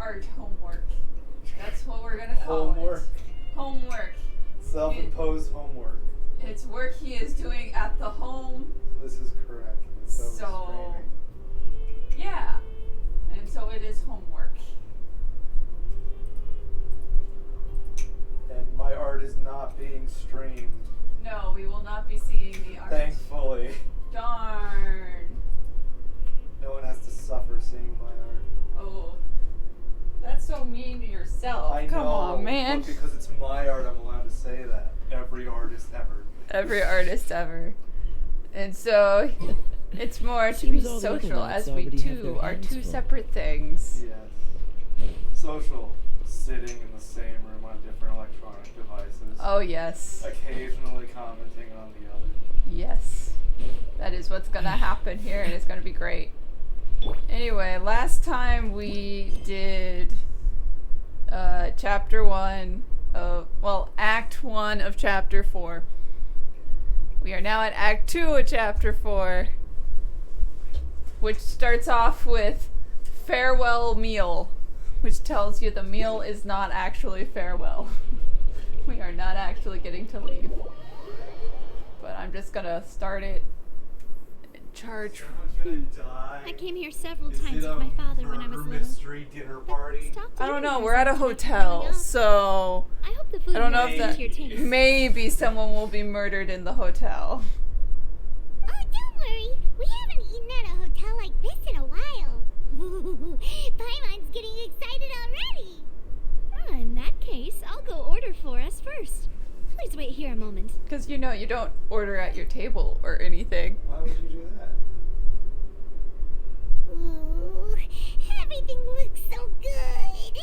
art homework. That's what we're gonna call Homework. it. Homework. Self-imposed homework. It's work he is doing at the home. This is correct. It's so restraining. Yeah. And so it is homework. And my art is not being streamed. No, we will not be seeing the art. Thankfully. Darn. No one has to suffer seeing my art. Oh. That's so mean to yourself. I Come know, on, man. but because it's my art, I'm allowed to say that. Every artist ever. Every artist ever. And so it's more to be Seems all the other social lights as we already have two their are hands two full. separate things. Yes. Social. Sitting in the same room on different electronic devices. Oh, yes. Occasionally commenting on the other. Yes. That is what's gonna happen here, and it's gonna be great. Anyway, last time we did chapter 1 of, well, act 1 of chapter 4. We are now at act 2 of chapter 4, which starts off with farewell meal, which tells you the meal is not actually farewell. We are not actually getting to leave. But I'm just gonna start it and charge. Someone's gonna die. I came here several Is times it with a my father when I was murder little. mystery dinner party? Stop I don't doing know, this we're at a and hotel, coming up. so I hope the food I don't know here if is that to your taste. maybe someone will be murdered in the hotel. Oh, don't worry. We haven't eaten at a hotel like this in a while. Paimon's getting excited already. Oh, in that case, I'll go order for us first. Please wait here a moment. Because you know you don't order at your table or anything. Why would you do that? Ooh, everything looks so good.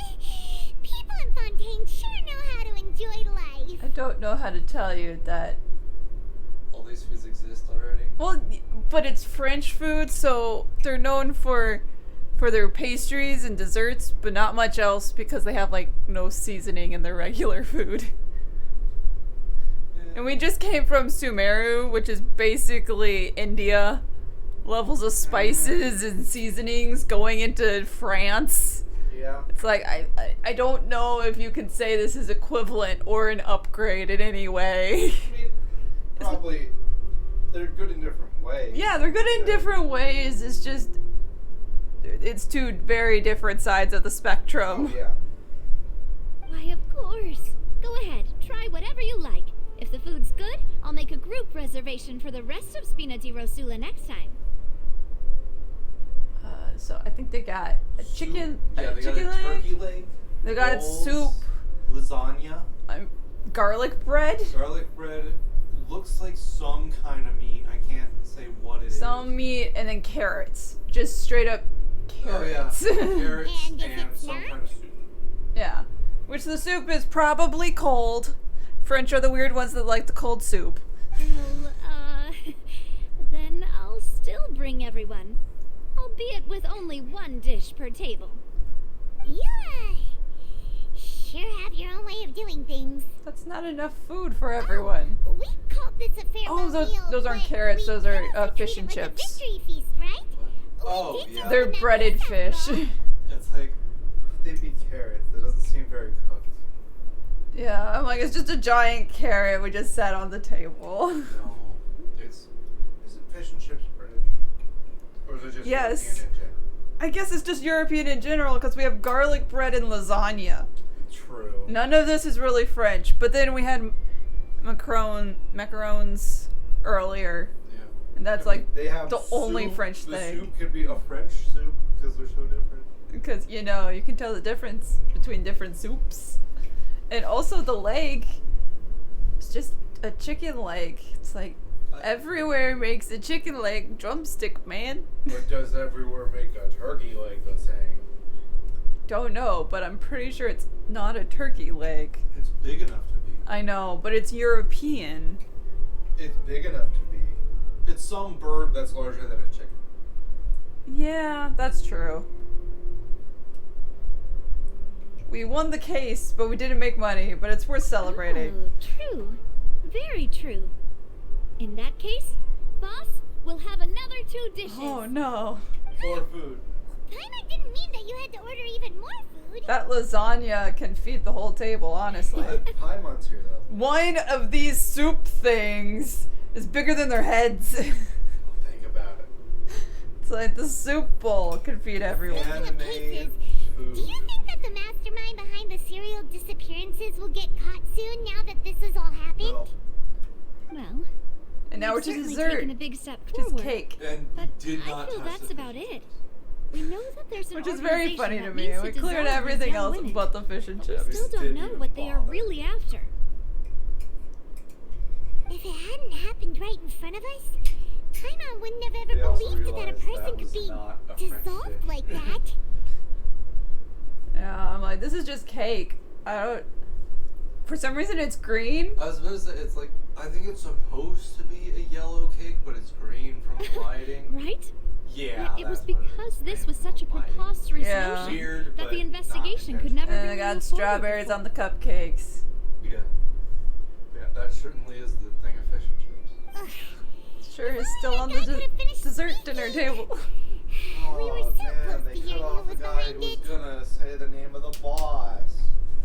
People in Fontaine sure know how to enjoy life. I don't know how to tell you that. All these foods exist already? Well, but it's French food, so they're known for their pastries and desserts, but not much else because they have like no seasoning in their regular food. And we just came from Sumeru, which is basically India. Levels of spices and seasonings going into France. Yeah. It's like, I don't know if you can say this is equivalent or an upgrade in any way. I mean, probably they're good in different ways. Yeah, they're good in different ways. It's just, it's two very different sides of the spectrum. Oh, yeah. Why, of course. Go ahead, try whatever you like. If the food's good, I'll make a group reservation for the rest of Spina di Rosula next time. So I think they got a chicken, Yeah, they got chicken a leg. turkey leg. They got rolls, soup, lasagna, garlic bread, garlic bread. Looks like some kind of meat. I can't say what it is. some meat, and then carrots. Just straight up carrots. Oh yeah, carrots And if and it's some not? kind of soup. Yeah. Which the soup is probably cold. French are the weird ones that like the cold soup. Well, then I'll still bring everyone. Albeit with only one dish per table. You, sure have your own way of doing things. That's not enough food for everyone. We called this a farewell meal, Those aren't but carrots, we those are also fish treat and it like a chips. victory feast, right? Oh, We did yeah. just They're remember breaded this fish. after all. It's like They'd be carrots. That doesn't seem very cooked. Yeah, I'm like, it's just a giant carrot we just sat on the table. no, it's Is it fish and chips British? Or is it just Yes. European in general? I guess it's just European in general because we have garlic bread and lasagna. True. None of this is really French, but then we had macarons earlier, yeah. and that's I mean, like they have the only soup. French The thing. soup could be a French soup because they're so different. Because, you know, you can tell the difference between different soups. And also the leg, it's just a chicken leg. It's like, everywhere makes a chicken leg drumstick, man. But does everywhere make a turkey leg the same? Don't know, but I'm pretty sure it's not a turkey leg. It's big enough to be. I know, but it's European. It's big enough to be. It's some bird that's larger than a chicken. Yeah, that's true. We won the case, but we didn't make money, but it's worth celebrating. Oh, true. Very true. In that case, boss, we'll have another 2 dishes. Oh no. For food. Paimon didn't mean that you had to order even more food. That lasagna can feed the whole table, honestly. Paimon's here though. One of these soup things is bigger than their heads. Think about it. It's like the soup bowl can feed everyone. Anime cases, food. Do you think that the mastermind behind the serial disappearances will get caught soon now that this has all happened? No. Well, And now we're we've to certainly dessert, taken a big step which is forward. cake. And But we did I not feel touch that's the about fish. it. We know that there's an Which is very organization funny that to me. means We to cleared dissolve everything these young else women. but the fish and But we chips. still don't Didn't know even what they are bother. really after. If it hadn't happened right in front of us, Paimon wouldn't have We ever also believed that a realized person that could was be not a French dissolved dish. like that. Yeah, I'm like, this is just cake. I don't. For some reason, it's green. I was about to say, it's like, I think it's supposed to be a yellow cake, but it's green from the lighting. Right? Yeah, It was that's what it because is. this Green was from such a the lighting. preposterous Yeah. notion Weird, that but the not investigation could never And really I got move forward strawberries before. on the cupcakes. Yeah. Yeah, that certainly is the thing of fish and chips. Ugh. Sure is If still only on that the guy could've finished dessert speaking. dinner table. We were so close to hearing who was behind it. gonna say the name of the boss.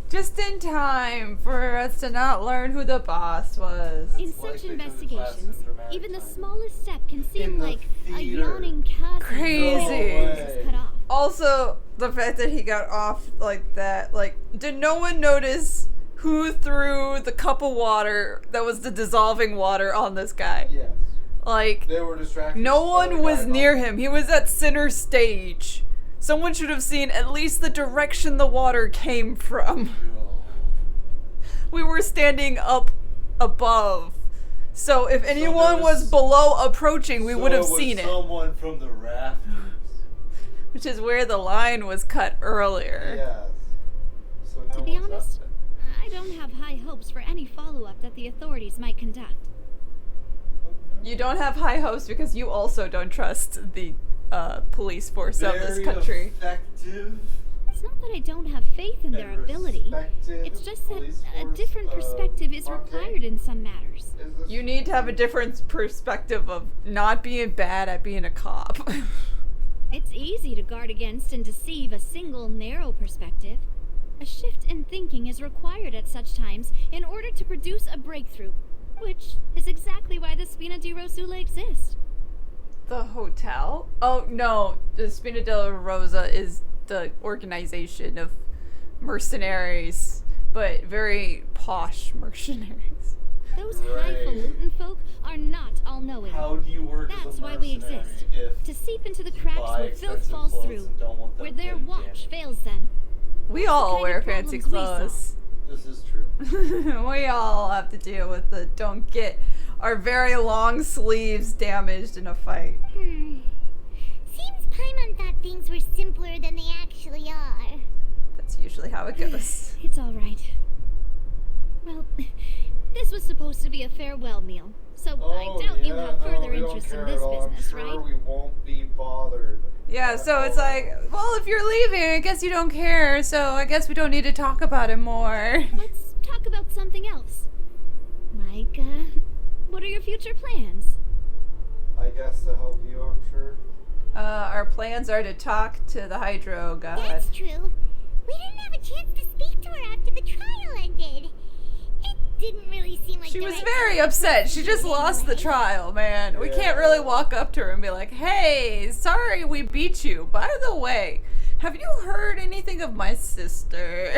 Just in time for us to not learn who the boss was. In It's like such they do the class in investigations, dramatic even the timing. smallest step can In seem the like a theater. yawning chasm Crazy. that is cut off. Also, the fact that he got off like that, like, did no one notice who threw the cup of water that was the dissolving water on this guy? Yes. Like, They were distracted. no by the one was guy near behind. him. He was at center stage. Someone should have seen at least the direction the water came from. We were standing up above. So if anyone there was was- below approaching, we would have So seen was it. Someone from the rafters. Which is where the line was cut earlier. Yes. So no To be one's honest, up I don't have high hopes for any follow-up that the authorities might conduct. there. You don't have high hopes because you also don't trust the police force of this Very country. effective. It's not that I don't have faith in their and ability. respected It's just that police a force, different perspective is Fontaine. required in some matters. Is this- You need to have a different perspective of not being bad at being a cop. It's easy to guard against and deceive a single narrow perspective. A shift in thinking is required at such times in order to produce a breakthrough, which is exactly why the Spina di Rosula exists. The hotel? Oh no, the Spina della Rosa is the organization of mercenaries, but very posh mercenaries. Those Right. highfalutin folk are not all-knowing. How do you work That's as a why we mercenary exist. if To seep into the you cracks buy where filth expensive falls clothes through, and don't want them where their getting watch damaged? fails them. We That's the all kind wear of fancy problems we solve. clothes. This is true. We all have to deal with the don't get our very long sleeves damaged in a fight. Seems Paimon thought things were simpler than they actually are. That's usually how it goes. It's all right. Well, this was supposed to be a farewell meal, so I doubt you have further interest in this business, right? We won't be bothered. Yeah, so it's like, well, if you're leaving, I guess you don't care, so I guess we don't need to talk about it more. Let's talk about something else. Like, what are your future plans? I guess to help you, I'm sure. Our plans are to talk to the Hydro God. That's true. We didn't have a chance to speak to her after the trial ended. It didn't really seem like She the was right very time upset. to She just anyway. lost the trial, man. We can't Yeah. really walk up to her and be like, hey, sorry we beat you. By the way, have you heard anything of my sister?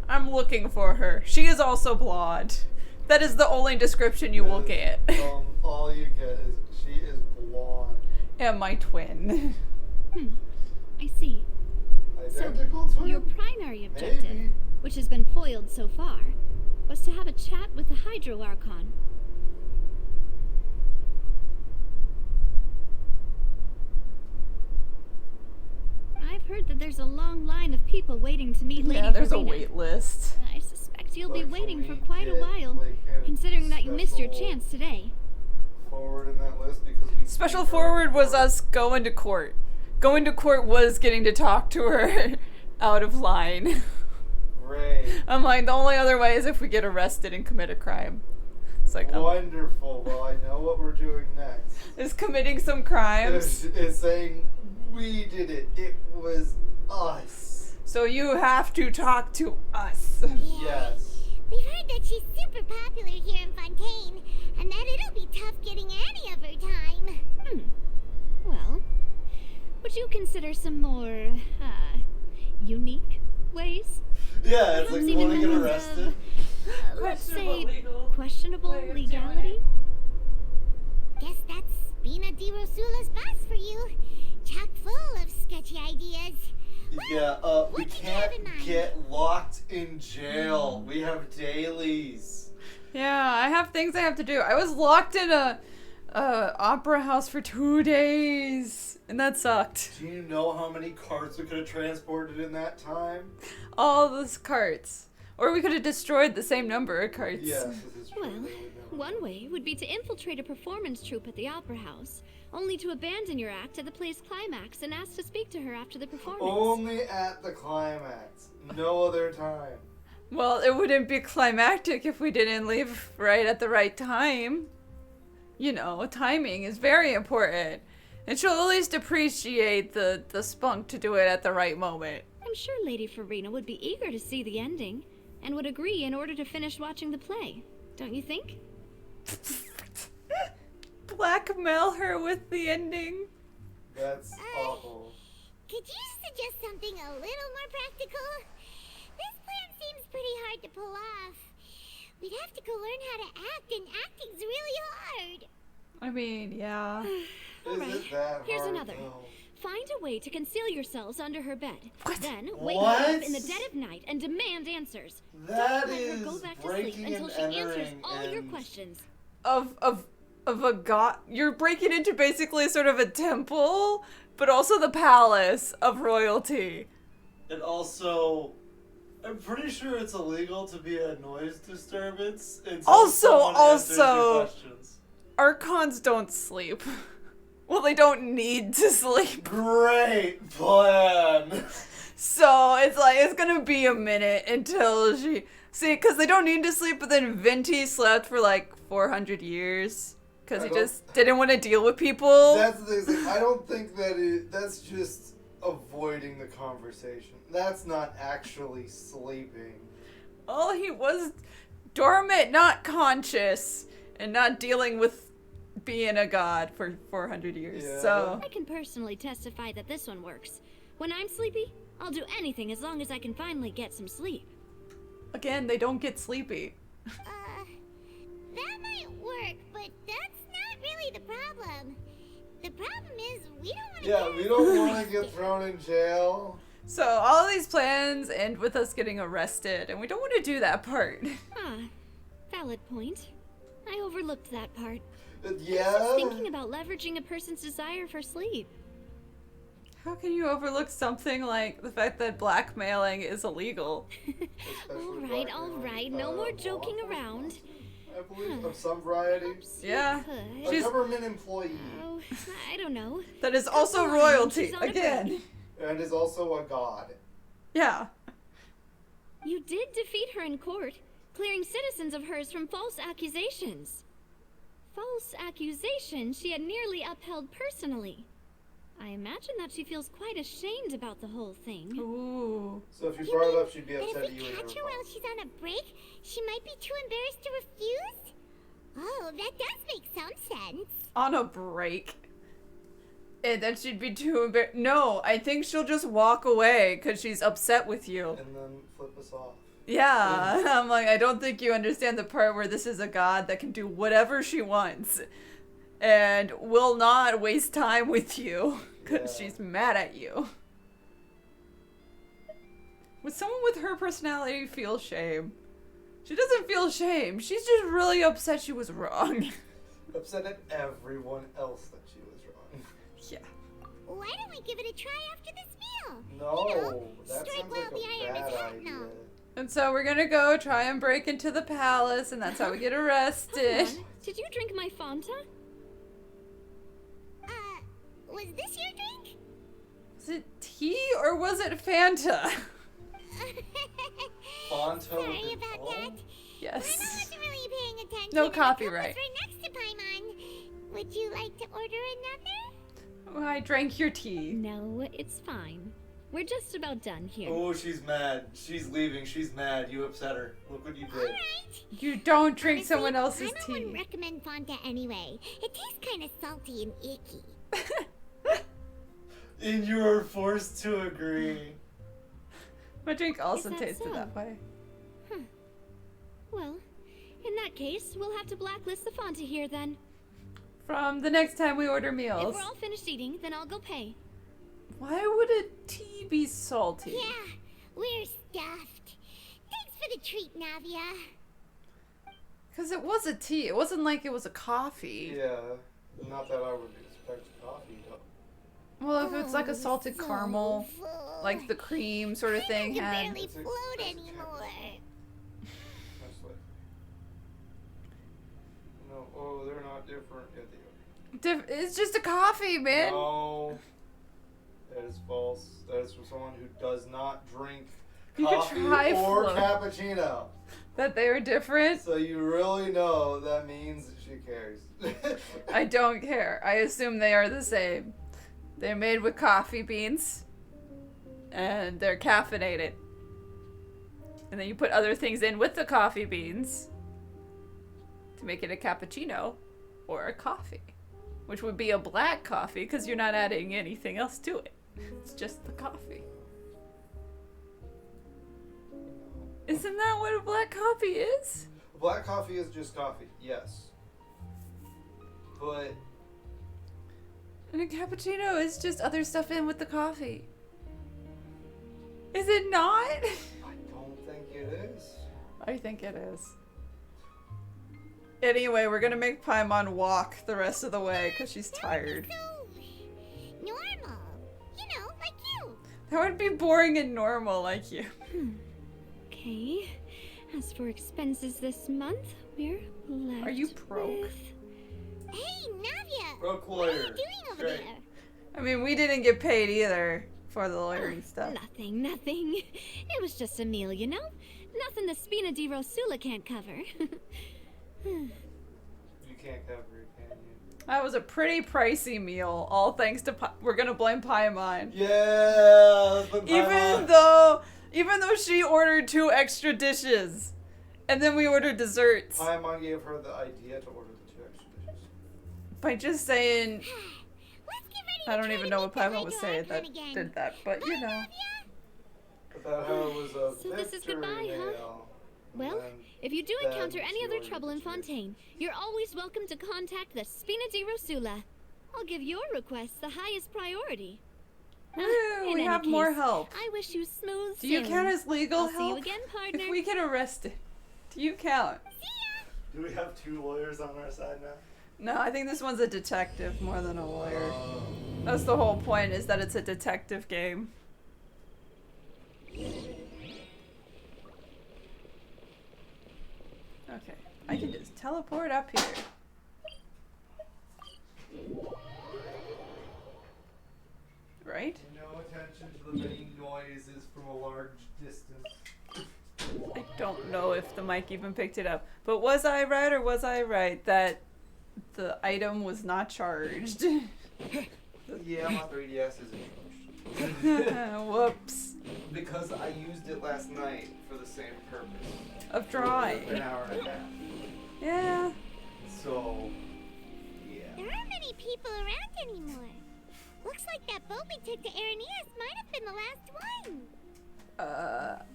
I'm looking for her. She is also blonde. That is the only description you will get. All you get is she is blonde. And my twin. I see. Identical twin? Your primary objective, Maybe. which has been foiled so far, was to have a chat with the Hydro Archon. I've heard that there's a long line of people waiting to meet Lady Yeah, there's a Verena. wait list. I suspect you'll be But waiting can for we quite a get, while, like, a considering that you missed your special chance today. Forward in that list because we Special keep her forward was apart. us going to court. Going to court was getting to talk to her out of line. Great. I'm like, the only other way is if we get arrested and commit a crime. It's like, Wonderful. Well, I know what we're doing next. is committing some crimes. Is saying We did it. It was us. So you have to talk to us. Yes. We've heard that she's super popular here in Fontaine, and that it'll be tough getting any of her time. Well, would you consider some more, unique ways? Yeah, it's like Perhaps even want to get ones arrested. of, let's say, legal questionable way of doing legality? it. Guess that's Spina di Rosula's boss for you. Chock full of sketchy ideas. Yeah, we What did you have in can't mind? get locked in jail. We have dailies. Yeah, I have things I have to do. I was locked in a opera house for 2 days, and that sucked. Do you know how many carts we could have transported in that time? All those carts. Or we could have destroyed the same number of carts. Yes, this is true. Well, They would never- one way would be to infiltrate a performance troupe at the opera house, only to abandon your act at the play's climax and ask to speak to her after the performance. Only at the climax. No other time. Well, it wouldn't be climactic if we didn't leave right at the right time. You know, timing is very important. And she'll at least appreciate the spunk to do it at the right moment. I'm sure Lady Farina would be eager to see the ending, and would agree in order to finish watching the play. Don't you think? Blackmail her with the ending. That's awful. Could you suggest something a little more practical? This plan seems pretty hard to pull off. We'd have to go learn how to act, and acting's really hard. I mean, yeah. Is right, it that here's hard, another. though? Find a way to conceal yourselves under her bed. What? Then wake her What? up in the dead of night and demand answers. That Don't let her go is back to sleep breaking until and she answers entering all your and- questions. Of a god. You're breaking into basically sort of a temple, but also the palace of royalty. And also, I'm pretty sure it's illegal to be a noise disturbance. Until Also- someone answers your also- questions. Archons don't sleep. Well, they don't need to sleep. Great plan. So it's like, it's gonna be a minute until she... See, because they don't need to sleep, but then Venti slept for like 400 years. Because he I don't- just didn't want to deal with people. That's the thing. Is like, I don't think that's just avoiding the conversation. That's not actually sleeping. Well, he was dormant, not conscious, and not dealing with being a god for 400 years. Yeah. So, I can personally testify that this one works. When I'm sleepy, I'll do anything as long as I can finally get some sleep. again, they don't get sleepy. That might work, but that's not really the problem. The problem is we don't want to Yeah, we don't want to get thrown in jail. So all of these plans end with us getting arrested, and we don't want to do that part. Valid point. I overlooked that part. I was Yeah. just thinking about leveraging a person's desire for sleep. How can you overlook something like the fact that blackmailing is illegal? All right, no more joking around. I believe of some variety. Yeah. Could. A She's- government employee. Oh, I don't know. That is also Come on, royalty, she's on a again. break. And is also a god. Yeah. You did defeat her in court, clearing citizens of hers from false accusations. False accusations she had nearly upheld personally. I imagine that she feels quite ashamed about the whole thing. Ooh. So if you You brought it mean up, she'd be that upset if at we you and catch her your while boss. she's on a break, she might be too embarrassed to refuse? Oh, that does make some sense. On a break. And then she'd be too embarrassed. No, I think she'll just walk away because she's upset with you. And then flip us off. Yeah. I'm like, I don't think you understand the part where this is a god that can do whatever she wants. And will not waste time with you because Yeah. she's mad at you. Would someone with her personality feel shame? She doesn't feel shame. She's just really upset she was wrong. Upset at everyone else that she was wrong. Yeah. Why don't we give it a try after this meal? No, You know, that strike sounds while like the a iron is bad hot idea. now. And so we're gonna go try and break into the palace, and that's how we get Hold arrested. on. Did you drink my Fanta? Was this your drink? Was it tea or was it Fanta? Fonto Sorry de about Paul? that. I Yes. wasn't really paying attention. No and the cup was copyright. right next to Paimon. Would you like to order another? Oh, I drank your tea. No, it's fine. We're just about done here. Oh, she's mad. She's leaving. She's mad. You upset her. Look what you did. Alright. You don't drink Honestly, someone else's I wouldn't tea. recommend Fontaine anyway. It tastes kind of salty and icky. And you were forced to agree. My drink also that tasted so? that way. Well, in that case, we'll have to blacklist the Fonta here then. From the next time we order If meals. we're all finished eating, then I'll go pay. Why would a tea be salty? Yeah, we're stuffed. Thanks for the treat, Navia. Because it was a tea. It wasn't like it was a coffee. Yeah. Not that I would expect coffee, though. Well, if it's like a salted So caramel, full. like the cream sort of I thing can had. barely float That's a anymore. Most likely. No, oh, they're not different. Yeah, they are. It's just a coffee, man. No. That is false. That is from someone who does not drink You could coffee try or float. cappuccino. That they are different. So you really know that means that she cares. I don't care. I assume they are the same. They're made with coffee beans. And they're caffeinated. And then you put other things in with the coffee beans to make it a cappuccino or a coffee. Which would be a black coffee because you're not adding anything else to it. It's just the coffee. Isn't that what a black coffee is? Black coffee is just coffee, yes. But And a cappuccino is just other stuff in with the coffee. Is it not? I don't think it is. I think it is. Anyway, we're gonna make Paimon walk the rest of the way because she's tired. So normal. You know, like you. That would be boring and normal like you. Okay. As for expenses this month, we're left Are you broke? with... Hey, Navia. Broke What are you lawyer. doing over Great. there? I mean, we didn't get paid either for the lawyering stuff. Nothing. It was just a meal, you know? Nothing the Spina di Rosula can't cover. You can't cover it, can you? That was a pretty pricey meal, all thanks to we're gonna blame Paimon. Yeah. Even though she ordered 2 extra dishes, and then we ordered desserts. Paimon gave her the idea to order the 2 extra dishes. By just saying, Let's get ready I to don't try even to know beat what the Paimon was Hideout saying plan that again. did that, but you Bye, know. Navia. About how it was a So this is victory goodbye, huh? nail. Well, And if you do then encounter any she other ordered trouble in the cheers. Fontaine, you're always welcome to contact the Spina di Rosula. I'll give your request the highest priority. Woo, In we any have more case, help. I wish you smooth Do you sailing. count as legal I'll see you help? again, partner. If we get arrested, do you count? Do we have 2 lawyers on our side now? No, I think this one's a detective more than a lawyer. That's the whole point, is that it's a detective game. Okay, I can just teleport up here. Right? No attention to the many noises from a large distance. I don't know if the mic even picked it up. But was I right or was I right that the item was not charged? Yeah, my 3DS isn't charged. Whoops. Because I used it last night for the same purpose. Of An drawing. hour and a half. Yeah. So, yeah. There aren't many people around anymore. Looks like that boat we took to Araneas might have been the last one.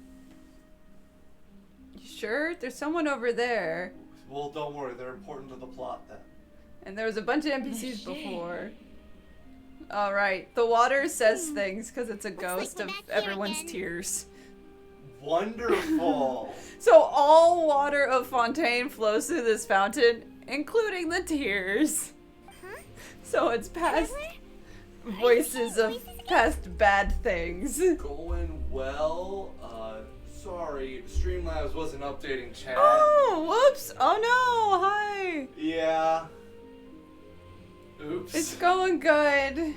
You sure? There's someone over there. Well, don't worry, they're important to the plot then. And there was a bunch of NPCs before. Alright, the water says things because it's a like ghost we're of back here everyone's again. tears. Wonderful! So all water of Fontaine flows through this fountain, including the tears. Huh? So it's past Trevor? voices of Voices again? past bad things. Going well. Sorry, Streamlabs wasn't updating chat. Oh, whoops. Oh no, hi. Yeah. Oops. It's going good.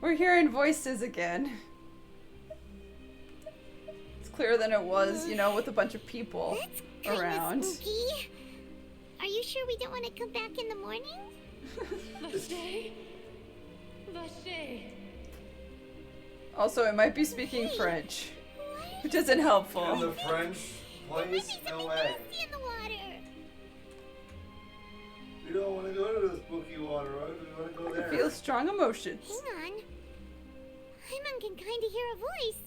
We're hearing voices again. It's clearer than it was, you know, with a bunch of people That's kinda around. spooky. Are you sure we don't want to come back in the morning? Vache. Also, it might be speaking French, which isn't In helpful. the French place? No way. In the water. We don't want to go to the spooky water, right? We want to go there. Feel strong emotions. Hang on. Paimon can kind of hear a voice.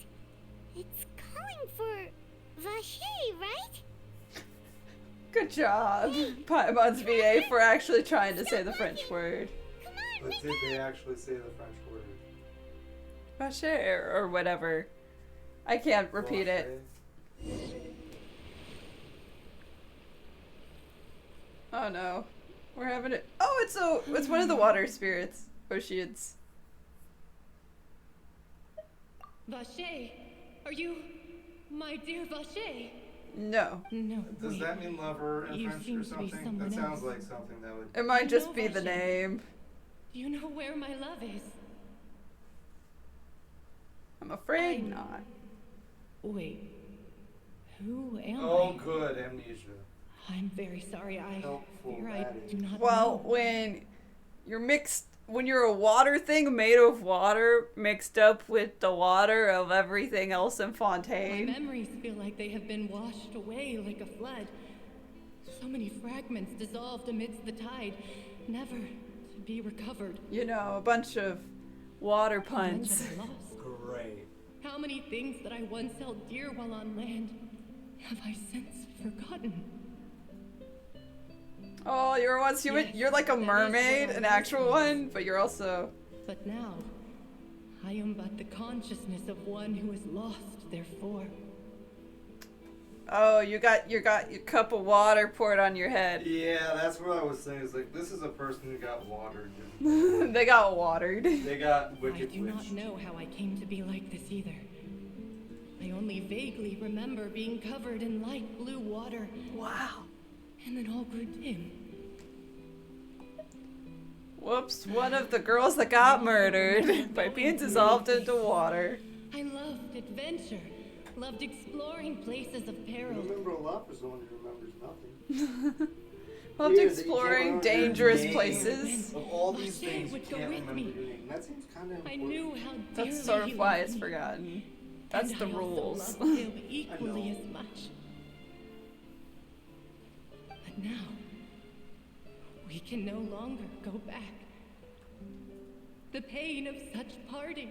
It's calling for Vache, right? Good job, Paimon's VA, for actually trying to say the French word. Come on, But did they actually say the French word? Vache or whatever. I can't repeat it. Oh no. We're having it. Oh, it's one of the water spirits. Oceans. Vache, are you my dear Vache? No. No. Does that mean lover in You French seem or to be something? someone That sounds else. like something that would. It might just No, be the Vache. name. Do you know where my love is? I'm afraid I- not. Wait. Who am Oh, I? good amnesia. I'm very sorry. I Helpful fear I that do is. not Well, know. when you're a water thing made of water mixed up with the water of everything else in My Fontaine. memories feel like they have been washed away like a flood. So many fragments dissolved amidst the tide, never to be recovered. You know, a bunch of water How much puns. have I lost? Great. How many things that I once held dear while on land have I since forgotten? Oh, you're once human. Yes, You're like a that is mermaid, what I an was actual once. one, but you're also. But now, I am but the consciousness of one who is lost, therefore. Oh, you got your cup of water poured on your head. Yeah, that's what I was saying. It's like, this is a person who got watered. They got watered. They got I wicked do not witched. know how I came to be like this either. I only vaguely remember being covered in light blue water, Wow. and then all grew dim. Whoops, one of the girls that got murdered by being dissolved into water. I loved adventure, loved exploring places of I peril. remember a lot for someone who remembers nothing. Loved Weird that you can't exploring remember your dangerous name. places. Of all these Vache things, you would go can't with remember me. your name. That seems kind of I important. knew how dearly That's sort he of why loved it's me, forgotten. That's and the I also rules. loved him equally know. as much. But now, we can no longer go back. The pain of such parting.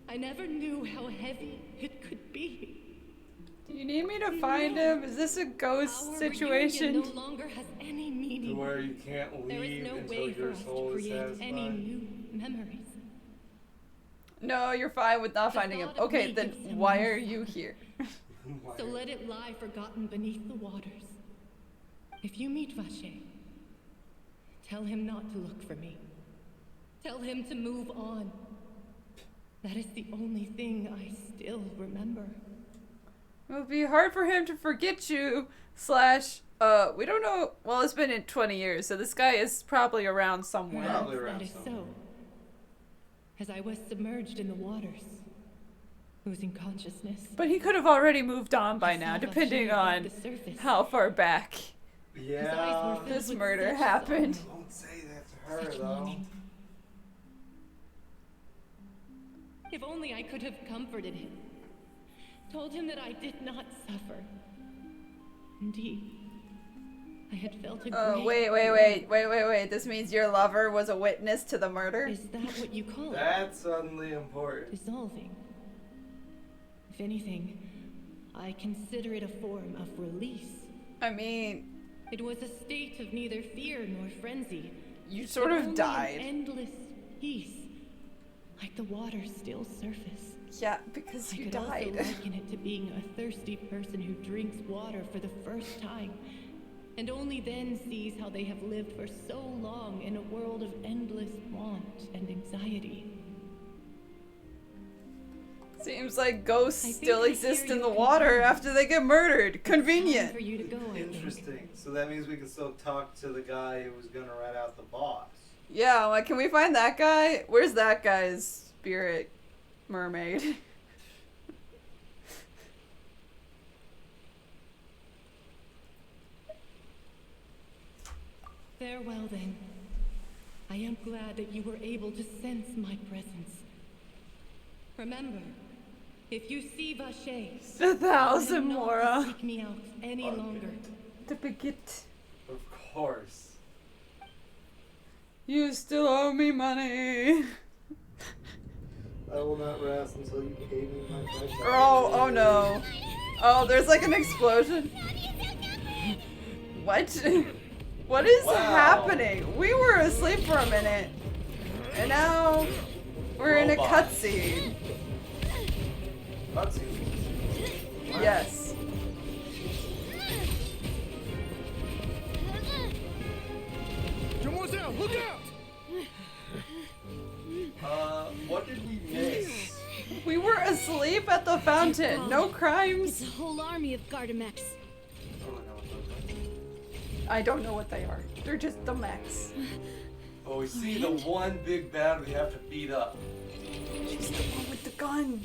I never knew how heavy it could be. Do you need me to find him? Is this a ghost Our situation? reunion no longer has any To meaning. where you can't There is leave no until way for your us soul to is create any satisfied. new memories. No, you're fine with not The finding him. thought of Okay, me then gives him why no are you solace. here? Why? So let it lie forgotten beneath the waters. If you meet Vache, tell him not to look for me. Tell him to move on. That is the only thing I still remember. It would be hard for him to forget you, / we don't know. Well, it's been in 20 years, so this guy is probably around somewhere. Probably Perhaps around that is somewhere. so. As I was submerged in the waters, losing consciousness. But he could have already moved on by I now, saw depending Vache above on the surface. how far back His eyes Yeah. were filled this with murder such happened. sorrow, Don't say that to her, such though. longing. If only I could have comforted him, told him that I did not suffer. Indeed, I had felt a Oh, great wait. This means your lover was a witness to the murder? Is that what you call it? That's suddenly important. Dissolving. If anything, I consider it a form of release. I mean, It was a state of neither fear nor frenzy. you sort but of only died. An endless peace, like the water's still surface. Yeah, because I you could also died. liken it to being a thirsty person who drinks water for the first time, and only then sees how they have lived for so long in a world of endless want and anxiety. Seems like ghosts I think still I exist hear in you the water confirm. after they get murdered. Time Convenient. for you to go, I think. Interesting. So that means we can still talk to the guy who was gonna rat out the boss. Yeah, I'm like, can we find that guy? Where's that guy's spirit mermaid? Farewell then. I am glad that you were able to sense my presence. Remember, if you see Vache, 1,000 do not Mora. seek me out any longer. The baguette. Of course. You still owe me money. I will not rest until you pay me my price. Oh no. Oh, there's like an explosion. What? What is happening? We were asleep for a minute. And now we're in a cutscene. Cutscene. Yes. Demoiselle, look out! What did we miss? We were asleep at the fountain. No It's crimes. a whole army of Gardamex. I don't know what they are. They're just the mechs. Oh, we see the one big bad we have to beat up. She's the one with the gun.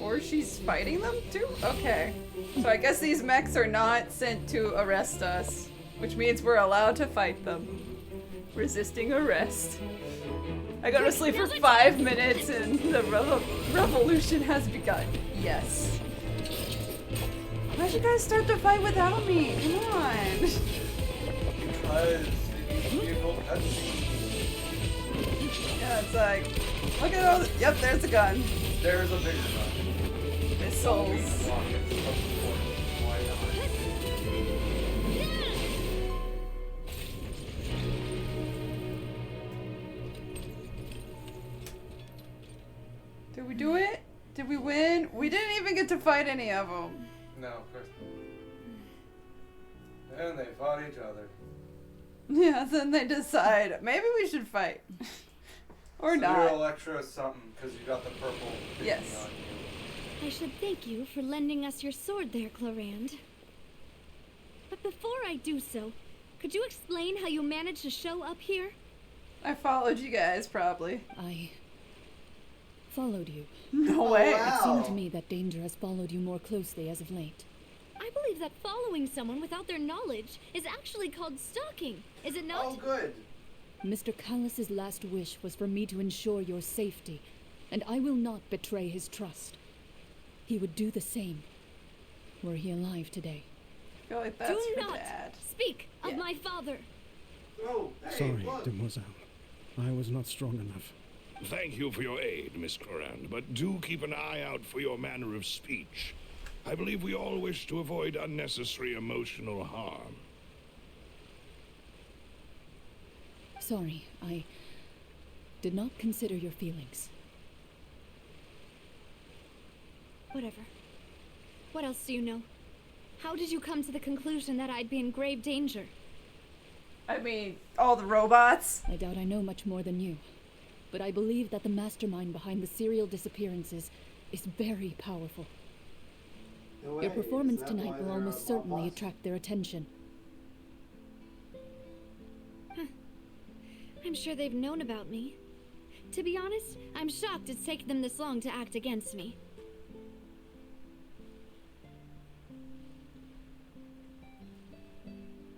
Or she's fighting them too? Okay. So I guess these mechs are not sent to arrest us, which means we're allowed to fight them. Resisting arrest. I go to sleep for 5 minutes and the revolution has begun. Yes. Why'd you guys start the fight without me? Come on. Because it needs to be a full cutscene. Yeah, it's like, look at all the, yep, there's a gun. There's a bigger one. Missiles. Rockets, of course. Why not? Did we do it? Did we win? We didn't even get to fight any of them. No, of course not. And they fought each other. Yeah, then they decide, maybe we should fight. Or so not. You're Electra something because you got the purple bikini Yes. on you. I should thank you for lending us your sword there, Clarand. But before I do so, could you explain how you managed to show up here? I followed you guys, probably. I followed you. No Oh, way. wow. It seemed to me that danger has followed you more closely as of late. I believe that following someone without their knowledge is actually called stalking, is it not? Oh, good. Mr. Callus's last wish was for me to ensure your safety, and I will not betray his trust. He would do the same, were he alive today. I feel like that's do her not dad. speak of Yeah. my father. Oh, hey, Sorry, look. Demoiselle. I was not strong enough. Thank you for your aid, Miss Corand, but do keep an eye out for your manner of speech. I believe we all wish to avoid unnecessary emotional harm. Sorry, I did not consider your feelings. Whatever. What else do you know? How did you come to the conclusion that I'd be in grave danger? I mean, all the robots. I doubt I know much more than you, but I believe that the mastermind behind the serial disappearances is very powerful. No Your way. performance Is that why tonight will they're almost a certainly boss? attract their attention. I'm sure they've known about me. To be honest, I'm shocked it's taken them this long to act against me.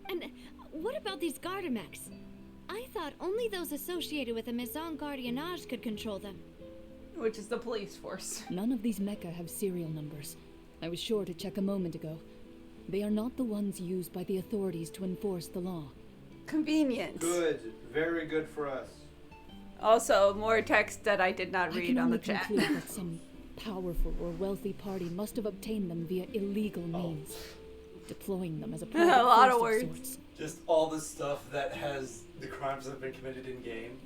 And what about these Gardamex? I thought only those associated with the Maison Gardiennage could control them. Which is the police force. None of these mecha have serial numbers. I was sure to check a moment ago. They are not the ones used by the authorities to enforce the law. Convenient. Good. Very good for us. Also, more text that I did not I read can on only the chat. conclude that some powerful or wealthy party must have obtained them via illegal means, deploying them as a private lot of force words. sorts. Just all the stuff that has the crimes that have been committed in game.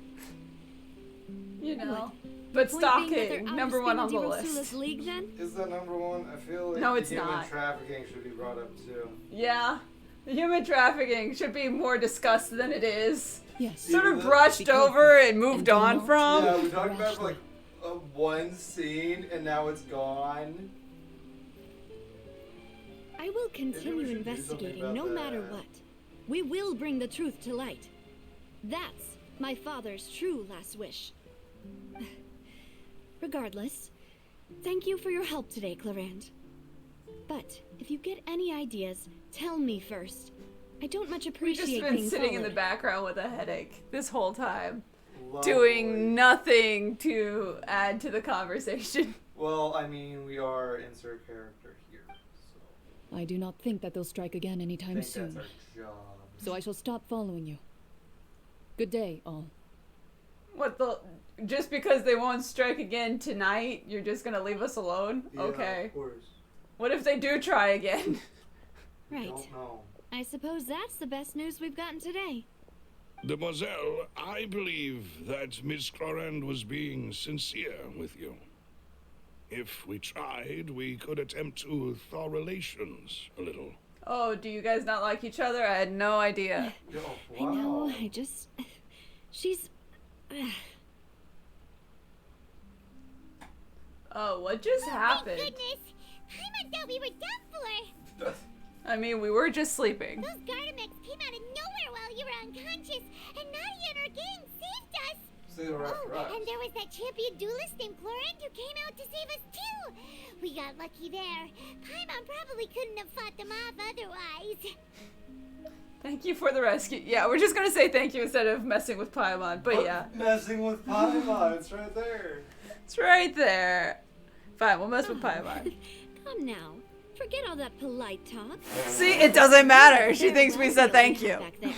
You know. What? But Point being that they're stalking, out number of one on the Spina list. Rosula's league, then? Is that number one? I feel like No, it's human not. trafficking should be brought up too. Yeah. The human trafficking should be more discussed than it is. Yes. Sort of Even though- brushed Be careful. over and moved And do on not- from. Yeah, we talked about Rashly. like one scene and now it's gone. I will Maybe we continue should do investigating something no about matter that. what. We will bring the truth to light. That's my father's true last wish. Regardless, thank you for your help today, Clarand. But if you get any ideas, tell me first. I don't much We've appreciate just been being sitting in followed. the background with a headache this whole time, Lovely. doing nothing to add to the conversation. Well, I mean, we are insert character here, so I do not think that they'll strike again I anytime think soon. that's our job. So I shall stop following you. Good day, all. What the? Just because they won't strike again tonight, you're just gonna leave us alone? Yeah, Okay. of course. What if they do try again? Right. Don't know. I suppose that's the best news we've gotten today. Demoiselle, I believe that Miss Clorand was being sincere with you. If we tried, we could attempt to thaw relations a little. Oh, do you guys not like each other? I had no idea. Yo, I know, wow. I just... She's... Oh, what just happened? Thank goodness! Paimon thought we were done for! I mean, we were just sleeping. Those Gardamex came out of nowhere while you were unconscious, and Nadia and her gang saved us! So they were after us. And there was that champion duelist named Clorand who came out to save us too! We got lucky there. Paimon probably couldn't have fought them off otherwise. Thank you for the rescue. Yeah, we're just gonna say thank you instead of messing with Paimon, but yeah. Messing with Paimon, it's right there. It's right there. Fine, we'll mess with Paimon. Come now. Forget all that polite talk. See, it doesn't matter. She There thinks we was said no thank lead you. back there.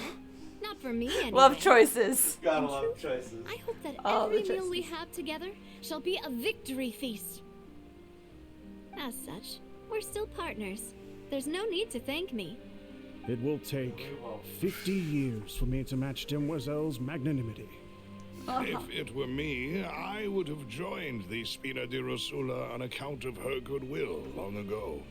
Not for me, anyway. Love choices. Got a lot of choices. I hope that All the every meal we choices. have together shall be a victory feast. As such, we're still partners. There's no need to thank me. It will take 50 years for me to match Demoiselle's magnanimity. If it were me, I would have joined the Spina di Rosula on account of her goodwill long ago.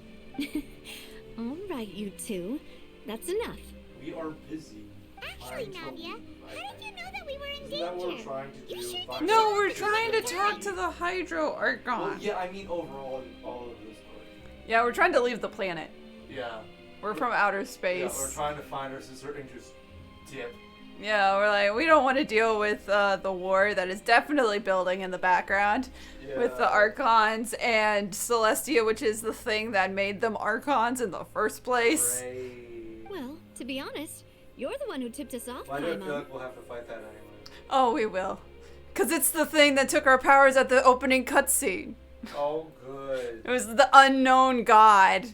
All right, you two. That's enough. We are busy. Actually, Nadia, how did you know that we were in Isn't that what we're danger? trying to You do? sure Find did No, out we're if trying to there's talk a- to the Hydro Archon. Well, yeah, I mean overall, all of this story. Yeah, we're trying to leave the planet. Yeah. We're from outer Yeah, space. we're trying to find our sister and just dip. Yeah, we're like, we don't want to deal with the war that is definitely building in the background with the Yeah. Archons and Celestia, which is the thing that made them Archons in the first place. Great. Well, to be honest, you're the one who tipped us off, Why do I feel Paimon. like we'll have to fight that anyway? Oh, we will. Because it's the thing that took our powers at the opening cutscene. Oh, good. It was the unknown god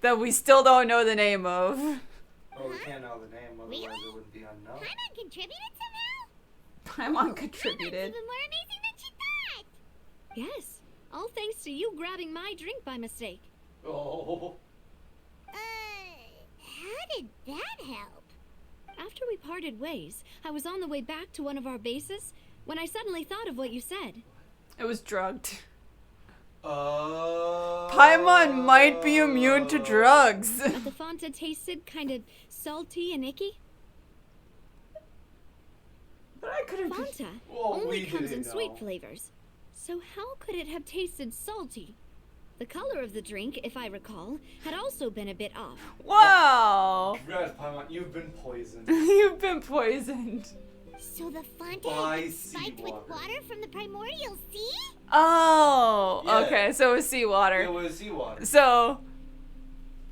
that we still don't know the name of. Oh, we can't know the name, otherwise Really? it wouldn't be unknown. Paimon contributed somehow? Paimon Paimon's contributed. even more amazing than she thought! Yes. All thanks to you grabbing my drink by mistake. Oh. How did that help? After we parted ways, I was on the way back to one of our bases when I suddenly thought of what you said. It was drugged. Oh. Paimon might be immune to drugs. But the Fanta tasted kind of salty and icky. But I could have. Fanta Well, only we comes in didn't sweet know. flavors. So how could it have tasted salty? The color of the drink, if I recall, had also been a bit off. Wow! Congrats, Paimon, you've been poisoned. You've been poisoned. So the Fontaine By was spiked with seawater. water from the primordial sea? Oh, Yeah. okay, so it was seawater. It was seawater. So,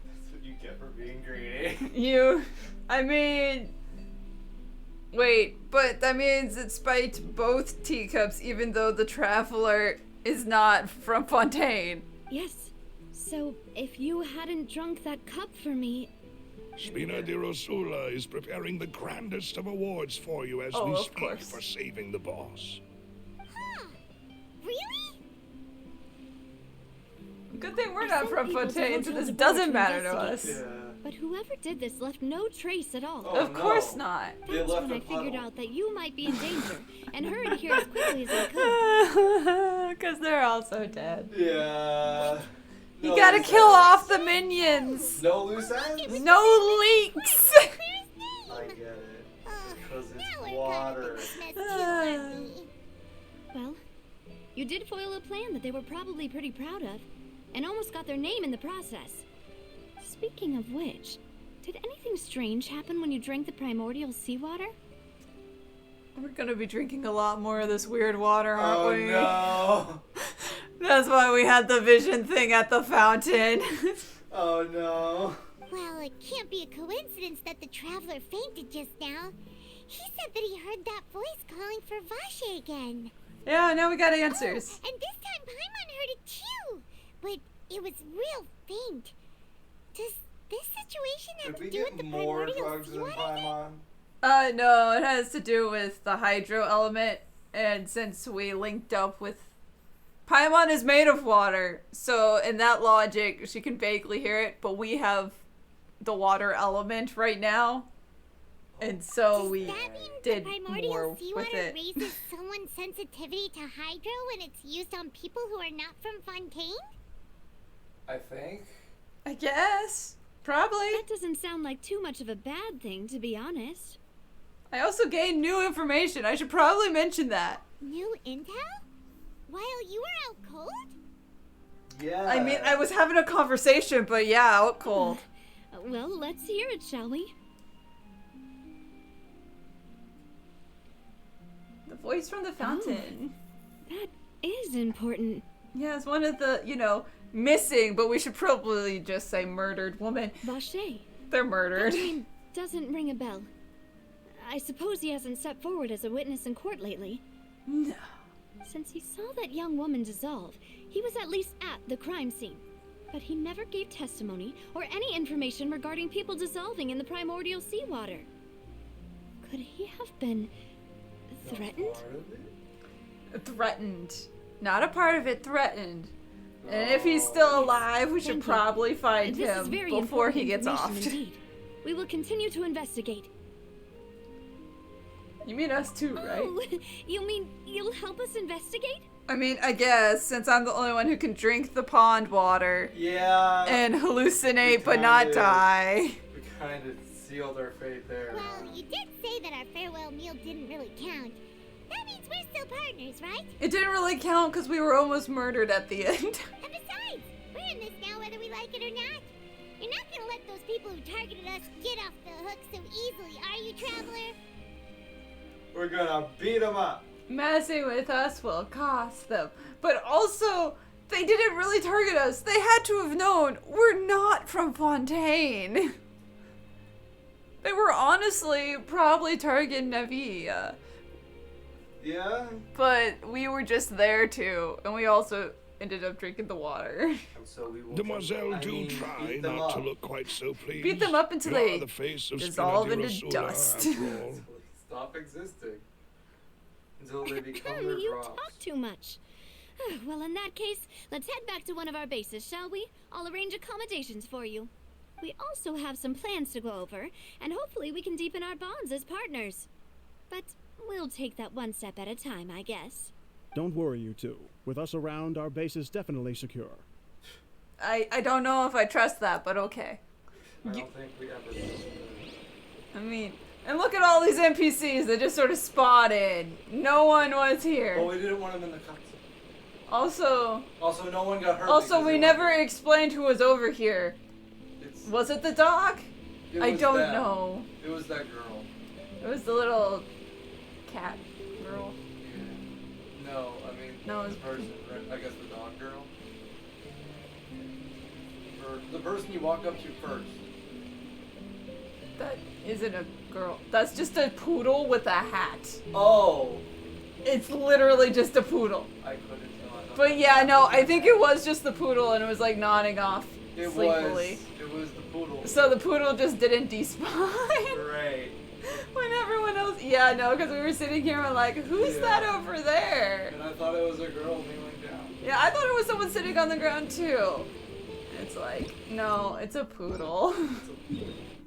That's what you get for being greedy. I mean, wait, but that means it spiked both teacups even though the traveler is not from Fontaine. Yes. So if you hadn't drunk that cup for me, Spina di Rosula is preparing the grandest of awards for you as Oh, we of speak course. for saving the boss. Huh. Really? Good thing we're I not sent from people to Fontaine, so hotels this abroad doesn't to matter to investigate. us. Yeah. but whoever did this left no trace at all. Oh, Of course no. not. They That's left when a I figured puddle. out that you might be in danger and hurried here as quickly as I could. Because they're also dead. Yeah. You No gotta loose kill ends. off the minions. No loose ends? No leaks. Clear his I name! get it. Ugh, Because now it's we're water. caught up in this mess too, aren't we? Well, you did foil a plan that they were probably pretty proud of, and almost got their name in the process. Speaking of which, did anything strange happen when you drank the primordial seawater? We're gonna be drinking a lot more of this weird water, aren't Oh we? no. That's why we had the vision thing at the fountain. Oh no. Well, it can't be a coincidence that the traveler fainted just now. He said that he heard that voice calling for Vache again. Yeah, now we got answers. Oh, and this time Paimon heard it too, but it was real faint. Does this situation have Did we to do with get the more primordial drugs than seawater? Paimon? No, it has to do with the hydro element, and since we linked up with Paimon is made of water, so in that logic, she can vaguely hear it, but we have the water element right now, and so Does we that mean did the primordial more with seawater it. raises someone's sensitivity to hydro when it's used on people who are not from Fontaine? I think. I guess. Probably. That doesn't sound like too much of a bad thing, to be honest. I also gained new information. I should probably mention that. New intel? While you were out cold? Yeah. I mean, I was having a conversation, but yeah, out cold. Well, let's hear it, shall we? The voice from the fountain. That is important. Yeah, it's one of the, missing, but we should probably just say murdered woman. Vache. They're That murdered. name doesn't ring a bell. I suppose he hasn't stepped forward as a witness in court lately. No. Since he saw that young woman dissolve, he was at least at the crime scene. But he never gave testimony or any information regarding people dissolving in the primordial seawater. Could he have been threatened? Threatened. Not a part of it, threatened. And if he's still alive, we should Thank you. probably find This is him very before he important gets off. information indeed. We will continue to investigate. You mean us too, right? Oh, you mean you'll help us investigate? I mean, I guess, since I'm the only one who can drink the pond water Yeah. and hallucinate We but not kinda- die. We kind of sealed our fate there. Well, you did say that our farewell meal didn't really count. That means we're still partners, right? It didn't really count because we were almost murdered at the end. And besides, we're in this now whether we like it or not. You're not gonna let those people who targeted us get off the hook so easily, are you, Traveler? We're gonna beat them up. Messing with us will cost them. But also, they didn't really target us. They had to have known we're not from Fontaine. They were honestly probably targeting Navi. Yeah. But we were just there too. And we also ended up drinking the water. And so we will. Demoiselle, do try beat them not to up. look quite so pleased. Beat them up until You are they the face of dissolve Spina di into Rosula, dust. after all. Stop existing. Until they become their You props. talk too much. Well, in that case, let's head back to one of our bases, shall we? I'll arrange accommodations for you. We also have some plans to go over, and hopefully we can deepen our bonds as partners. But we'll take that one step at a time, I guess. Don't worry, you two. With us around, our base is definitely secure. I don't know if I trust that, but okay. I don't think we ever did. I mean, and look at all these NPCs that just sort of spotted. No one was here. Well, we didn't want them in the cutscene. Also, Also, no one got hurt. also because we they never weren't- explained who was over here. It's, Was it the dog? it I was don't them. know. It was that girl. It was the little cat girl. Yeah. No, I mean No, it the was- person. Right? I guess the dog girl. Or the person you walk up to first. That isn't a girl. That's just a poodle with a hat. Oh, It's literally just a poodle. I couldn't tell. I thought But yeah, no, I think it was just the poodle and it was like nodding off it sleepily. was the poodle. So the poodle just didn't despawn. Great. When everyone else, yeah, no, because we were sitting here and like, who's Yeah. that over there? And I thought it was a girl kneeling down. Yeah, I thought it was someone sitting on the ground too. It's like, no, it's a poodle.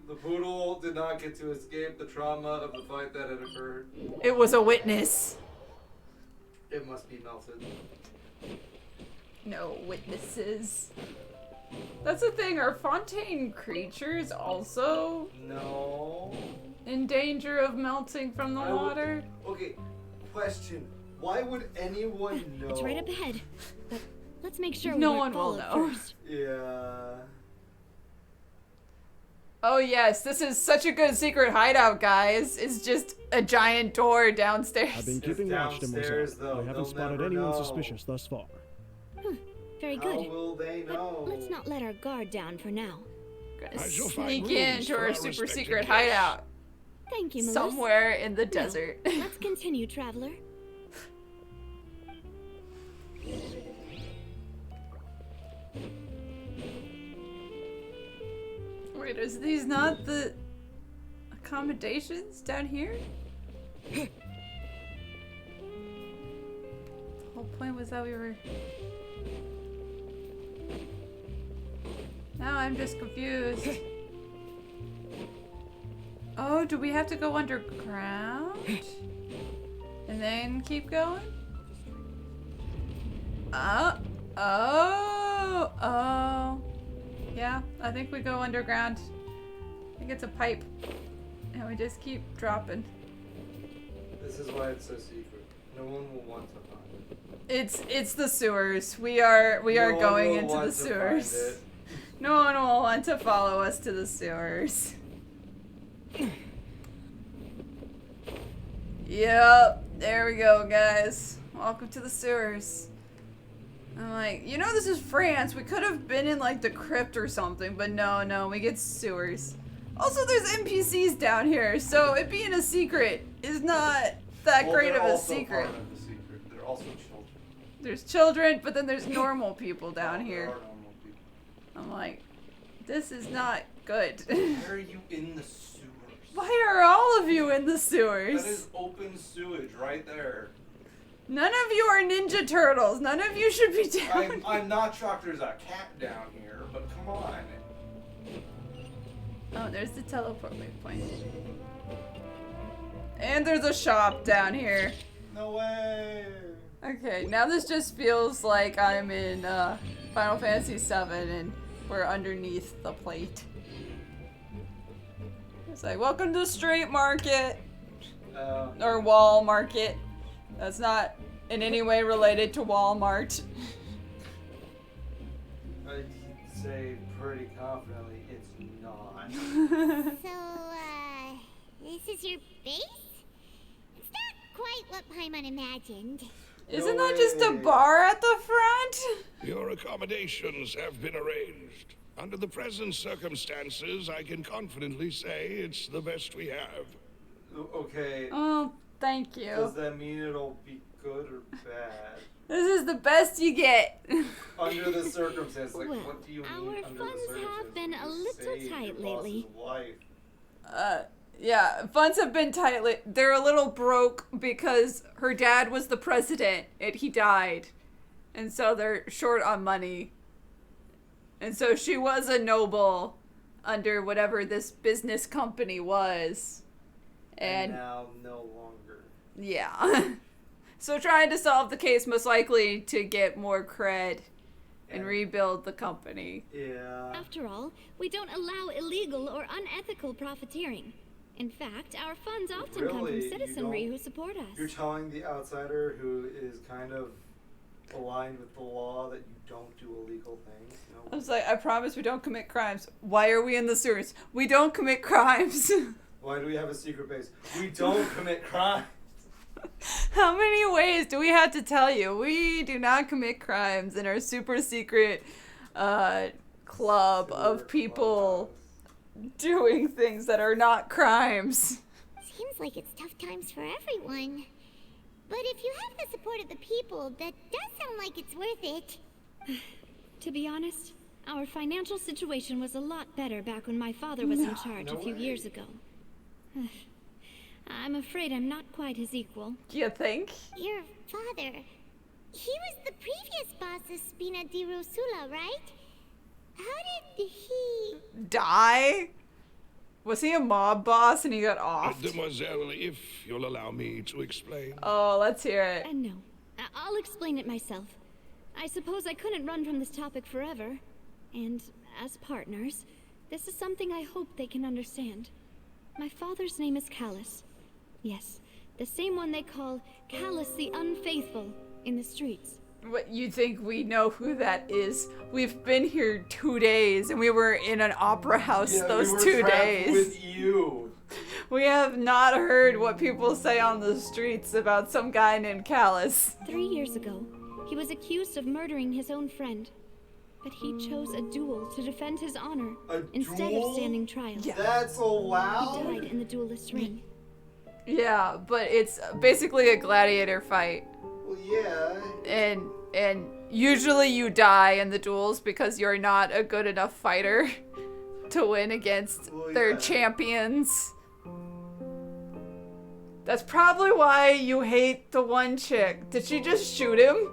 The poodle did not get to escape the trauma of the fight that had occurred. It was a witness. It must be melted. No witnesses. That's the thing, are Fontaine creatures also No. in danger of melting from the I would- water? Okay, question. Why would anyone know? It's right up ahead. But let's make sure No we one weren't will followed know. first. Yeah. Oh yes, this is such a good secret hideout, guys. It's just a giant door downstairs. I've been It's keeping watch, downstairs, Demoiselle. though. I haven't They'll spotted never anyone know. suspicious thus far. Very How good. will they know? But let's not let our guard down for now. Gonna I shall find sneak rooms into for our our super respected secret guests. hideout Thank you, Melissa. somewhere in the Now, desert. let's continue, traveler. Wait, is these not the accommodations down here? The whole point was that we were... Now I'm just confused. Oh, do we have to go underground? And then keep going? Oh. Yeah, I think we go underground. I think it's a pipe. And we just keep dropping. This is why it's so secret. No one will want to find it. It's the sewers. We are No one going will into want the to find sewers. it. No one will want to follow us to the sewers. Yep, there we go, guys. Welcome to the sewers. I'm like, you know, this is France. We could have been in like the crypt or something, but no, we get sewers. Also, there's NPCs down here, so it being a secret is not that Well, great they're of a also secret. part of the secret. They're also children. There's children, but then there's normal people down There here. are normal people. I'm like, this is not good. Why are you in the sewers? Why are all of you in the That sewers? is open sewage right there. None of you are Ninja Turtles. None of you should be down. I'm not shocked there's a cat down here, but come on. Oh, there's the teleport waypoint. And there's a shop down here. No way. Okay, now this just feels like I'm in Final Fantasy VII and we're underneath the plate. It's like, welcome to Street Market. Or Wall Market. That's not in any way related to Walmart. I'd say pretty confidently it's not. So, this is your base? It's not quite what Paimon imagined. Isn't No that just a way. bar at the front? Your accommodations have been arranged. Under the present circumstances, I can confidently say it's the best we have. Okay. Oh, thank you. Does that mean it'll be good or bad? This is the best you get. Under the circumstances, like, Well, what do you mean our under the funds have circumstances? been a You little saved tight your lately. boss's wife. Yeah, funds have been tightly. They're a little broke because her dad was the president and he died. And so they're short on money. And so she was a noble under whatever this business company was. And And now no longer. yeah. So trying to solve the case most likely to get more cred and rebuild the company. Yeah. After all, we don't allow illegal or unethical profiteering. In fact, our funds often come Really? from You citizenry don't- who support You're us. telling the outsider who is kind of aligned with the law that you don't do illegal things? I No. was like, I promise we don't commit crimes. Why are we in the sewers? We don't commit crimes. Why do we have a secret base? We don't commit crime. How many ways do we have to tell you? We do not commit crimes in our super secret club of people doing things that are not crimes. Seems like it's tough times for everyone. But if you have the support of the people, that does sound like it's worth it. To be honest, our financial situation was a lot better back when my father was in charge No a few way. years ago. I'm afraid I'm not quite his equal. Do you think? Your father, he was the previous boss of Spina di Rosula, right? How did he... Die? Was he a mob boss and he got off? Mademoiselle, if you'll allow me to explain. Oh, let's hear it. And no, I'll explain it myself. I suppose I couldn't run from this topic forever. And as partners, this is something I hope they can understand. My father's name is Callus. Yes, the same one they call Callus the Unfaithful in the streets. What, you think we know who that is? We've been here 2 days and we were in an opera house Yeah, those we were 2 trapped days. with you. We have not heard what people say on the streets about some guy named Callus. 3 years ago, he was accused of murdering his own friend. But he chose a duel to defend his honor A instead duel? of standing trial. Yeah. That's He allowed? died in the duelist's ring. Yeah, but it's basically a gladiator fight. Well, yeah. And usually you die in the duels because you're not a good enough fighter to win against Well, their yeah. champions. That's probably why you hate the one chick. Did she just shoot him?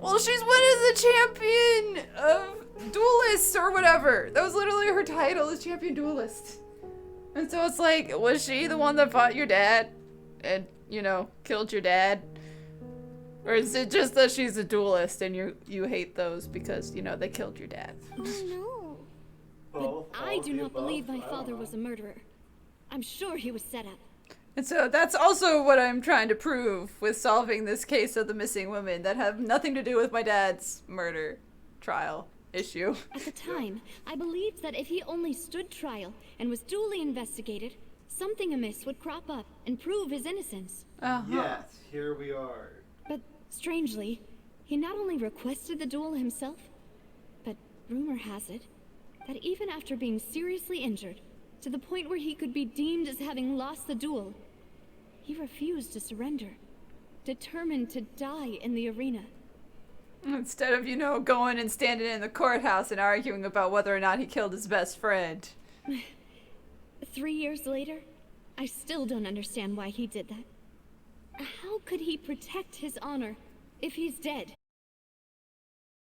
Well, she's winning the champion of duelists or whatever. That was literally her title, is champion duelist. And so it's like, was she the one that fought your dad and, you know, killed your dad? Or is it just that she's a duelist and you hate those because, you know, they killed your dad? Oh no. But Both, I all do of the not above? believe my I don't father know. was a murderer. I'm sure he was set up. And so that's also what I'm trying to prove with solving this case of the missing women that have nothing to do with my dad's murder trial issue. At the time, I believed that if he only stood trial and was duly investigated, something amiss would crop up and prove his innocence. Uh-huh. Yes, here we are. But strangely, he not only requested the duel himself, but rumor has it that even after being seriously injured, to the point where he could be deemed as having lost the duel, he refused to surrender, determined to die in the arena. Instead of, you know, going and standing in the courthouse and arguing about whether or not he killed his best friend. 3 years later, I still don't understand why he did that. How could he protect his honor if he's dead?